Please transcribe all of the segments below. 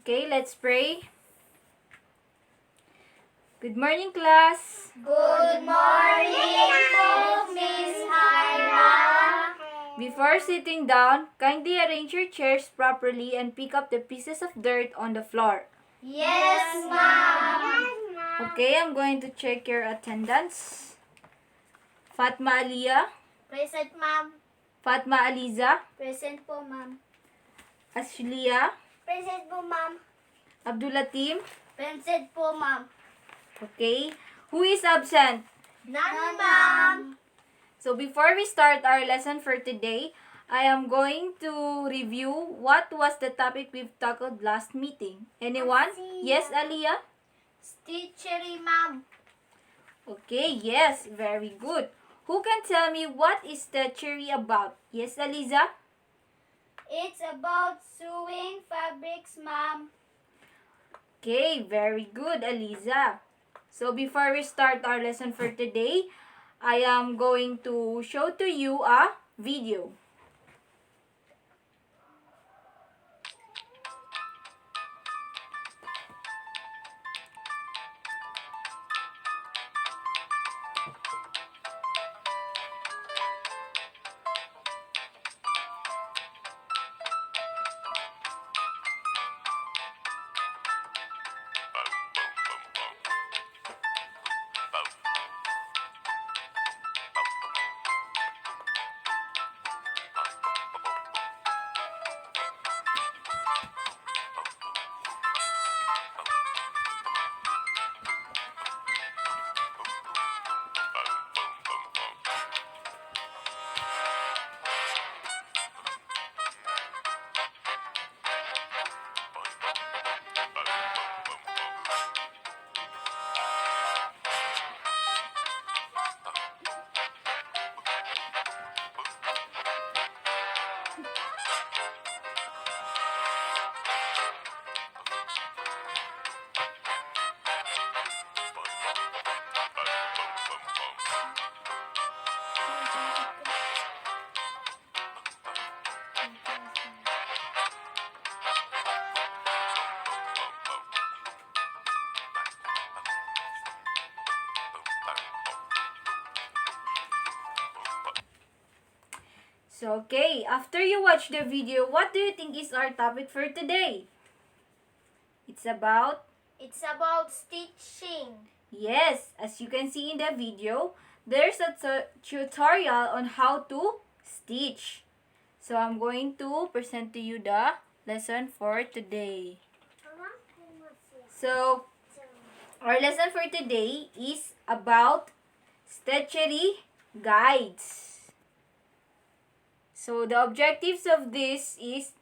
Okay, let's pray. Good morning, class. Good morning po, Miss Hyra. Before sitting down, kindly arrange your chairs properly and pick up the pieces of dirt on the floor. Yes, ma'am. Okay, I'm going to check your attendance. Fatma Aliyah, Present, ma'am. Fatma Aliza, Present po, ma'am. Ashlia, Present po, ma'am. Abdulatim. Present po, ma'am. Okay, who is absent? None, ma'am. So before we start our lesson for today, I am going to review what was the topic we've tackled last meeting. Anyone? Yes, Aliyah? Stitchery, ma'am. Okay, yes, very good. Who can tell me what is Stitchery about? Yes, Aliza? It's about sewing fabrics, ma'am. Okay, very good, Aliza. So before we start our lesson for today, I am going to show to you a video. So, okay, after you watch the video, what do you think is our topic for today? It's about, Stitching. yes, as you can see in the video, there's a tutorial on how to stitch. So, I'm going to present to you the lesson for today. So, our lesson for today is about Stitchery guides. So, the objectives of this is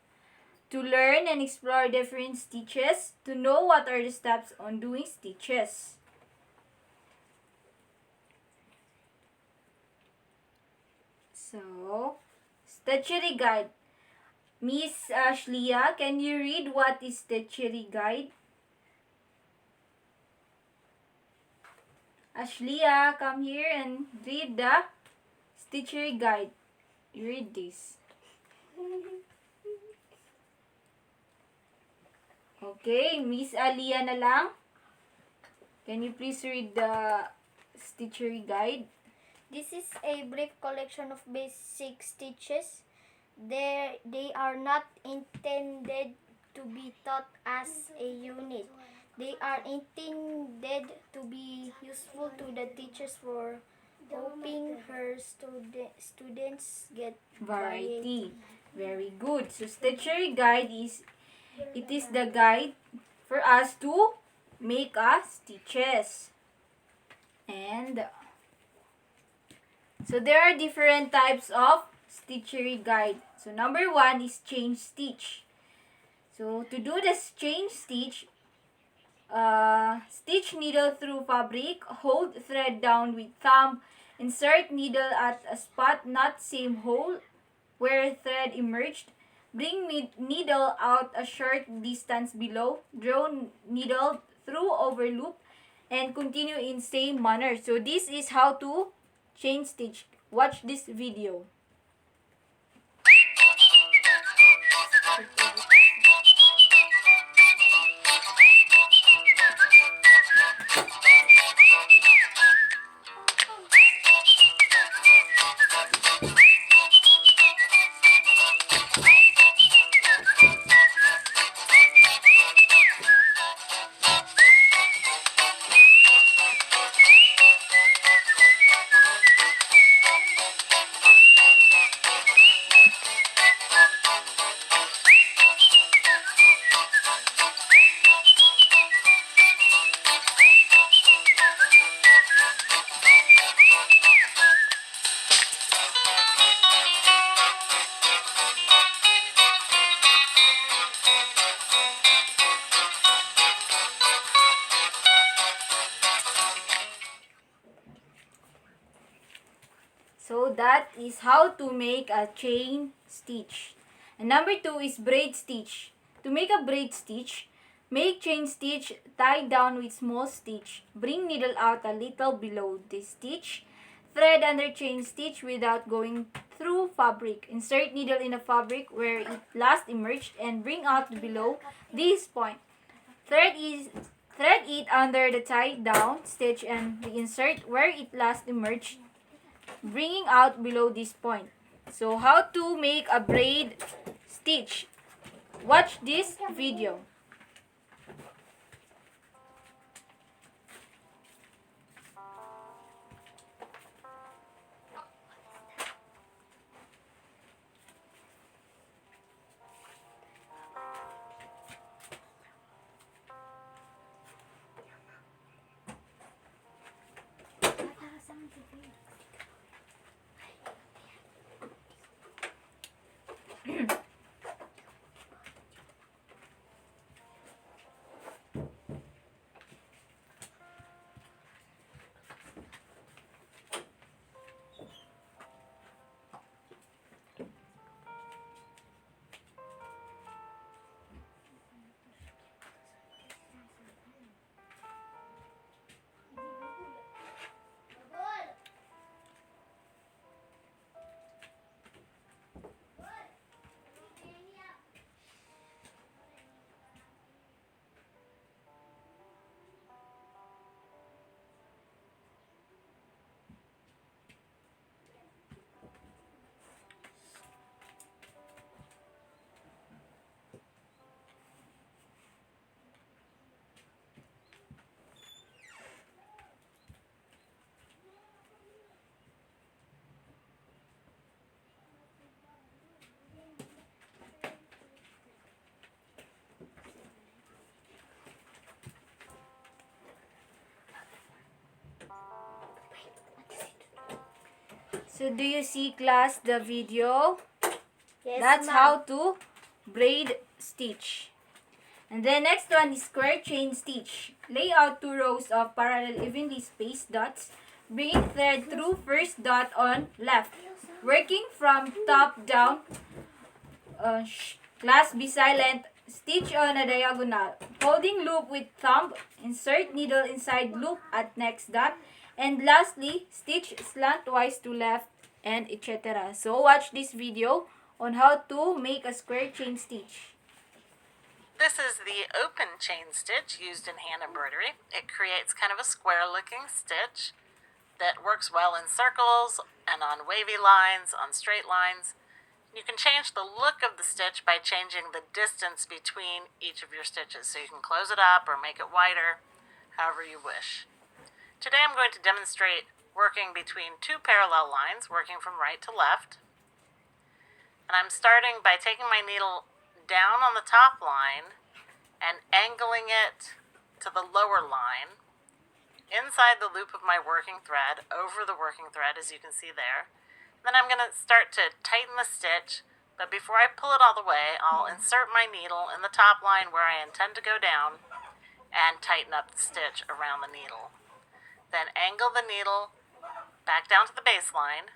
to learn and explore different stitches, to know what are the steps on doing stitches. So, Stitchery guide. Miss Ashlia, can you read what is Stitchery guide? Ashlia, come here and read the Stitchery guide. You read this. Okay, Miss Alia na lang. Can you please read the Stitchery guide? This is a brief collection of basic stitches. They are not intended to be taught as a unit. They are intended to be useful to the teachers for hoping her students get Variety. Very good. So, Stitchery guide is the guide for us to make stitches. And so there are different types of Stitchery guide. So number 1 is chain stitch. So to do this chain stitch, stitch needle through fabric, hold thread down with thumb, insert needle at a spot not same hole where thread emerged, bring needle out a short distance below, draw needle through over loop, and continue in same manner. So this is how to chain stitch. Watch this video. that is how to make a chain stitch. And number 2 is braid stitch. To make a braid stitch, make chain stitch, tie down with small stitch. Bring needle out a little below this stitch. Thread under chain stitch without going through fabric. Insert needle in the fabric where it last emerged and bring out below this point. Thread it under the tied down stitch and reinsert where it last emerged, bringing out below this point. So how to make a braid stitch? Watch this video. So do you see, class, the video? Yes, That's ma'am. how to braid stitch. And then next one is square chain stitch. Lay out 2 rows of parallel evenly spaced dots. Bring thread through first dot on left. Working from top down, class, be silent. Stitch on a diagonal. Holding loop with thumb, insert needle inside loop at next dot. And lastly, stitch slantwise to left, and etc. So watch this video on how to make a square chain stitch. This is the open chain stitch used in hand embroidery. It creates kind of a square looking stitch that works well in circles and on wavy lines, on straight lines. You can change the look of the stitch by changing the distance between each of your stitches. So you can close it up or make it wider, however you wish. Today I'm going to demonstrate working between 2 parallel lines, working from right to left. And I'm starting by taking my needle down on the top line and angling it to the lower line inside the loop of my working thread, over the working thread, as you can see there. Then I'm going to start to tighten the stitch, but before I pull it all the way, I'll insert my needle in the top line where I intend to go down and tighten up the stitch around the needle. Then angle the needle back down to the baseline.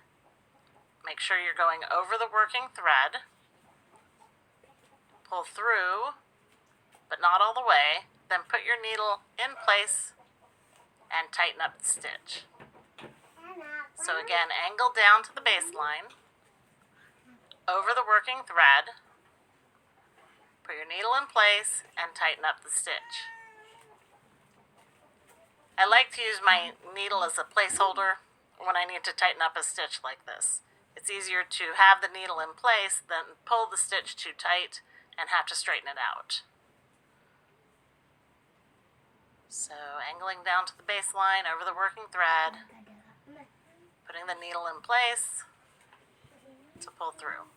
Make sure you're going over the working thread. Pull through, but not all the way. Then put your needle in place and tighten up the stitch. So again, angle down to the baseline, over the working thread, put your needle in place, and tighten up the stitch. I like to use my needle as a placeholder when I need to tighten up a stitch like this. It's easier to have the needle in place than pull the stitch too tight and have to straighten it out. So angling down to the baseline, over the working thread, putting the needle in place to pull through.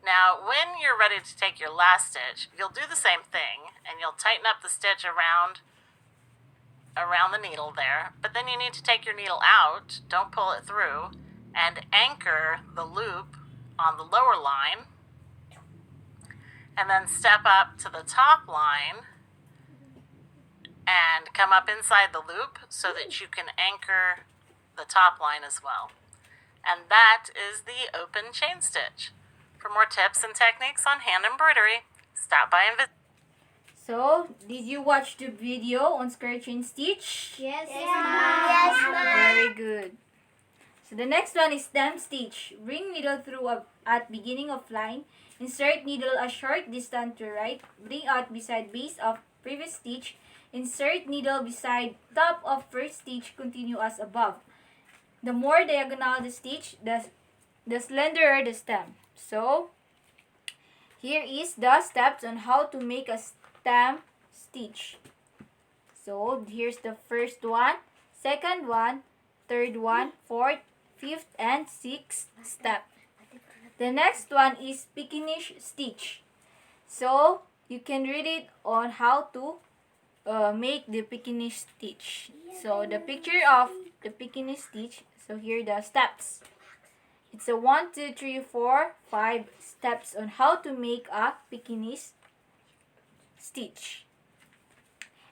Now, when you're ready to take your last stitch, you'll do the same thing, and you'll tighten up the stitch around the needle there, but then you need to take your needle out, don't pull it through, and anchor the loop on the lower line, and then step up to the top line and come up inside the loop so that you can anchor the top line as well. And that is the open chain stitch. For more tips and techniques on hand embroidery, stop by and visit. So, did you watch the video on skirt chain stitch? Yes, Yes, ma'am. ma'am. Yes, ma'am. Very good. So the next one is stem stitch. Bring needle through at beginning of line. Insert needle a short distance to right. Bring out beside base of previous stitch. Insert needle beside top of first stitch. Continue as above. The more diagonal the stitch, the slenderer the stem. So, here is the steps on how to make a stem stitch. So, here's the first one, second one, third one, fourth, fifth, and sixth step. The next one is Pekinish stitch. So, you can read it on how to make the Pekinish stitch. So, the picture of the Pekinish stitch. So, here are the steps. It's a 1, 2, 3, 4, 5 steps on how to make a Pekinish stitch.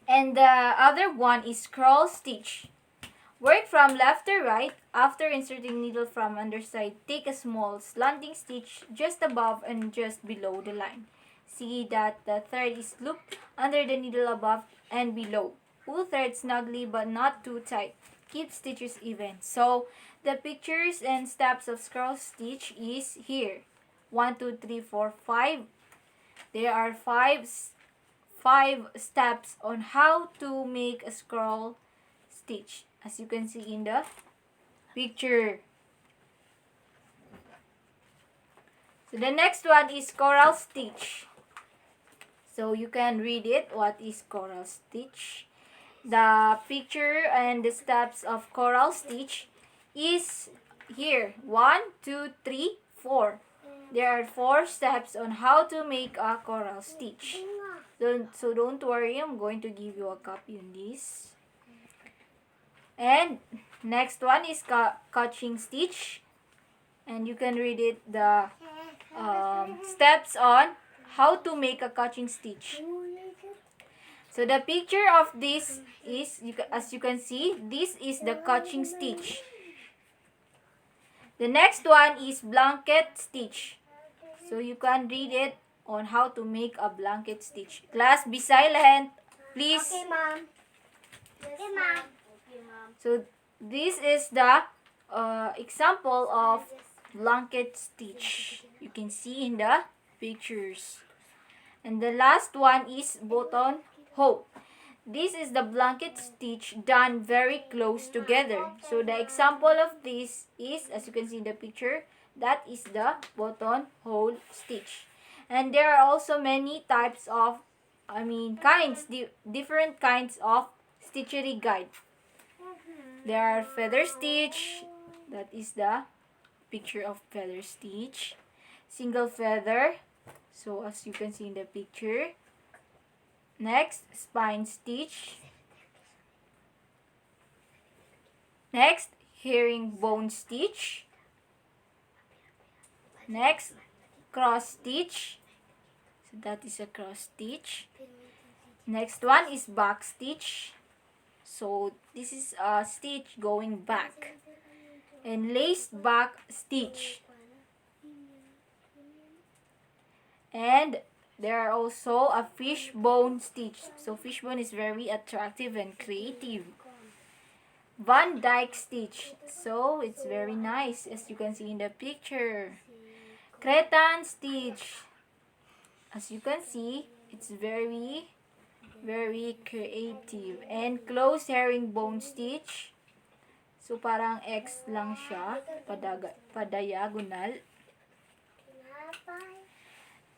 And the other one is scroll stitch. Work from left to right. After inserting needle from underside, take a small slanting stitch just above and just below the line. See that the thread is looped under the needle above and below. Pull thread snugly but not too tight. Keep stitches even. So, the pictures and steps of scroll stitch is here. 1, 2, 3, 4, 5. There are five steps on how to make a scroll stitch, as you can see in the picture. So the next one is coral stitch. So you can read it. What is coral stitch? The picture and the steps of coral stitch is here. 1, 2, 3, 4. There are 4 steps on how to make a coral stitch. So don't worry, I'm going to give you a copy on this. And next one is catching stitch. And you can read it, the steps on how to make a catching stitch. So the picture of this is, as you can see, this is the catching stitch. The next one is blanket stitch. So you can read it on how to make a blanket stitch. Class, be silent, please. Okay, ma'am. Okay, ma'am. So this is the example of blanket stitch. You can see in the pictures. And the last one is buttonhole. This is the blanket stitch done very close together. So the example of this is, as you can see in the picture, that is the buttonhole stitch. And there are also many types of, different kinds of stitchery guide. There are feather stitch, that is the picture of feather stitch. Single feather, so as you can see in the picture. Next, spine stitch. Next, herringbone stitch. Next, cross stitch. So that is a cross stitch. Next one is back stitch. So this is a stitch going back. And laced back stitch. And there are also a fishbone stitch. So fishbone is very attractive and creative. Van Dyke stitch. So it's very nice, as you can see in the picture. Cretan stitch. As you can see, it's very creative. And closed herringbone stitch. So parang X lang siya, padiagonal.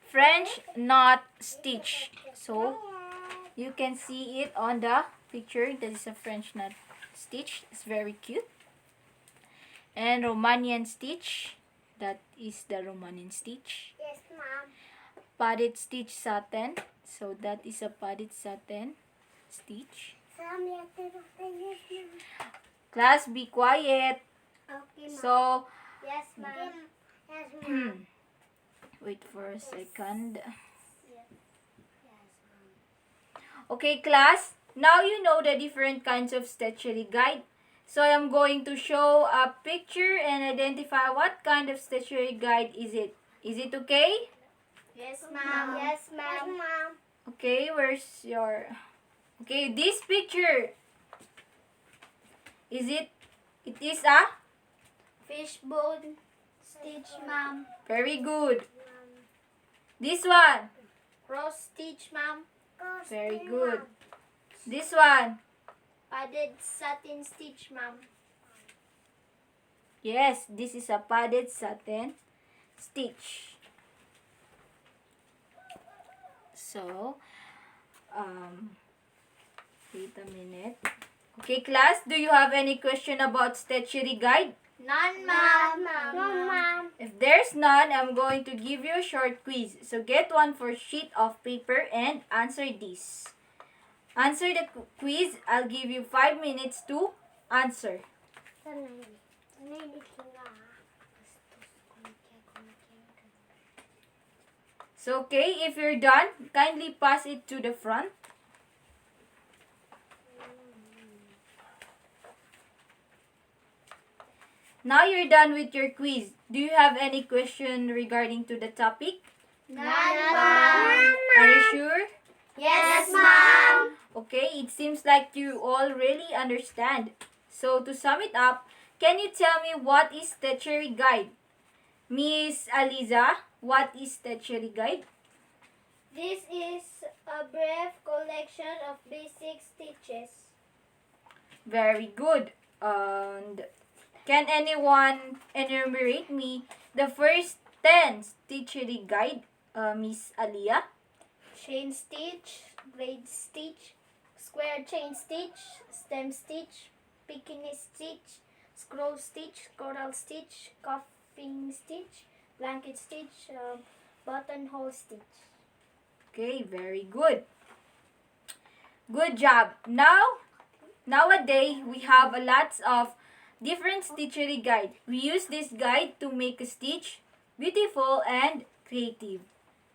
French knot stitch. So you can see it on the picture. That is a French knot stitch. It's very cute. And Romanian stitch. That is the Romanian stitch. Yes, ma'am. Padded stitch satin. So that is a padded satin stitch. Class, be quiet. Okay, ma'am. So, Yes, ma'am. Yes, ma'am. wait for a second. Okay, class. Now you know the different kinds of stitchery guide. So I am going to show a picture and identify what kind of stitchery guide is it. Is it okay? Yes, ma'am. Yes, ma'am. Okay, where's your... Okay, this picture. It is a... Fishbone stitch, ma'am. Very good. This one. Cross stitch, ma'am. Very good. This one. Padded satin stitch, ma'am. Yes, this is a padded satin stitch. So, wait a minute. Okay, class, do you have any question about stitchery guide? None, ma'am. No, ma'am. If there's none, I'm going to give you a short quiz. So get one for sheet of paper and answer this. Answer the quiz. I'll give you 5 minutes to answer. So okay, if you're done, kindly pass it to the front. Now you're done with your quiz. Do you have any question regarding to the topic? None, ma'am. Are you sure? Yes, ma'am. Okay, it seems like you all really understand. So to sum it up, can you tell me what is stitchery guide? Miss Aliza, what is stitchery guide? This is a brief collection of basic stitches. Very good. And can anyone enumerate me the first 10 stitchery guide, Miss Alia? Chain stitch, braid stitch, square chain stitch, stem stitch, Pekingese stitch, scroll stitch, coral stitch, cuffing stitch, blanket stitch, buttonhole stitch. Okay, very good. Good job. Nowadays, we have a lots of different stitchery guide. We use this guide to make a stitch beautiful and creative.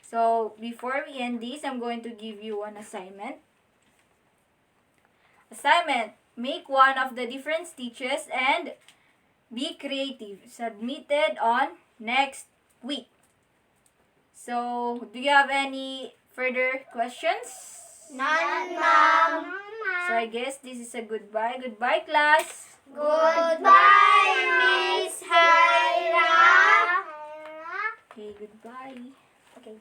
So, before we end this, I'm going to give you an assignment. Assignment, make one of the different stitches and be creative. Submitted on next week. So, do you have any further questions? None, ma'am. So, I guess this is a goodbye. Goodbye, class. Goodbye, Miss Hayra. Okay, goodbye. Okay.